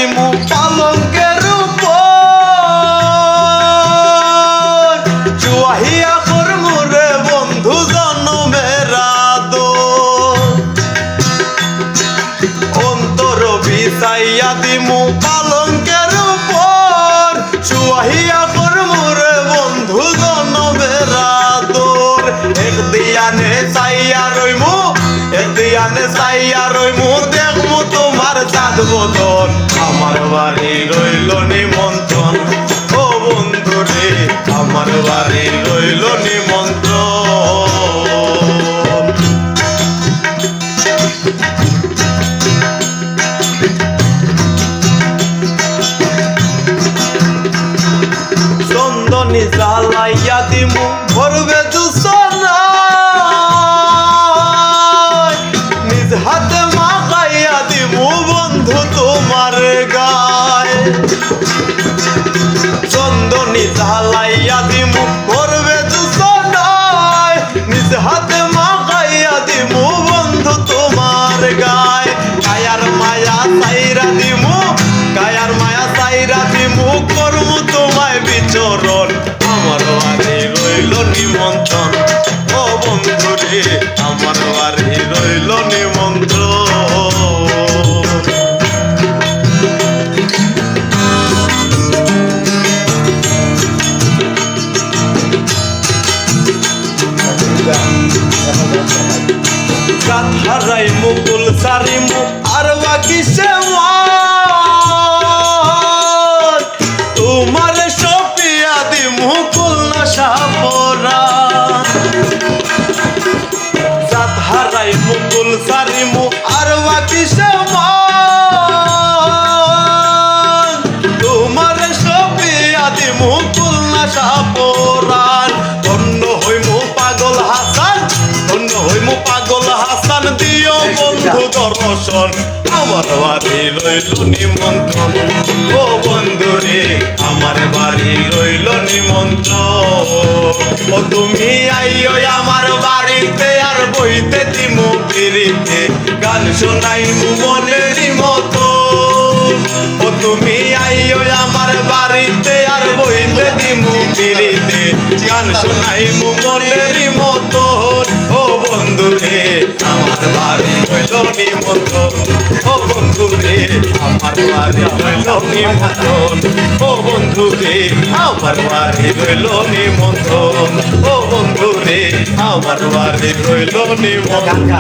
দিমু পালঙ্কের উপর চুয়াহিয়া করমু রে বন্ধু জনমের আদর অন্তর বিছাইয়া দিমু পালঙ্কের উপর চুয়াহিয়া করমু রে বন্ধু জনমের আদর একদিয়ানে চাইয়া রইমু দেখমু তোমার চাঁদ বদন আমার বাড়ি রইল নিমন্ত্রণ ও বন্ধু রে আমার বাড়ি রইল নিমন্ত্রণ চন্দনী জ্বালাইয়া দিমু ভরবে দুসনা নিজ হাতে মাখাইয়া দিমু বন্ধু তোমার গায়ে চন্দনী জ্বালাইয়া দিমু ভরবে দুসনায় নিজ হাতে মাখাইয়া দিমু বন্ধু তোমার গায়ে কায়ার মায়া সাইরা দিমু করমু তোমায় বিচরণ আমার বাড়ি রইল নিমন্ত্রণ ও বন্ধু রে আমার বাড়ি রইল নিমন্ত্রণ গান হারাই মুকুল সারিমু আর বাকি সে তোমার সপিয়া দি মুকুল নশা পরা জাত হারাই মুকুল সারিমু আর বাকি সে তোমার সপিয়া দি মুকুল নশা পরান ধন্য হইমু পাগল হাসান দিও বন্ধু দর্শন আমার বাড়ি রইল নিমন্ত্রণ ও বন্ধু রে আমার বাড়ি রইল নিমন্ত্রণ ও তুমি আইও আমার বাড়িতে আর বইতে দিমু পিরিতে গান শোনাইমু মনের মতো ও তুমি আইও আমার বাড়িতে আর বইতে দিমু পিরিতে গান শোনাইমু মনের মতো ও বন্ধু রে আমার বাড়ি রইল নিমন্ত্রণ ও বন্ধু রে আমার বাড়ি রইল নিমন্ত্রণ ও বন্ধু রে আমার বাড়ি রইল নিমন্ত্রণ ও বন্ধু রে আমার বাড়ি রইল নিমন্ত্রণ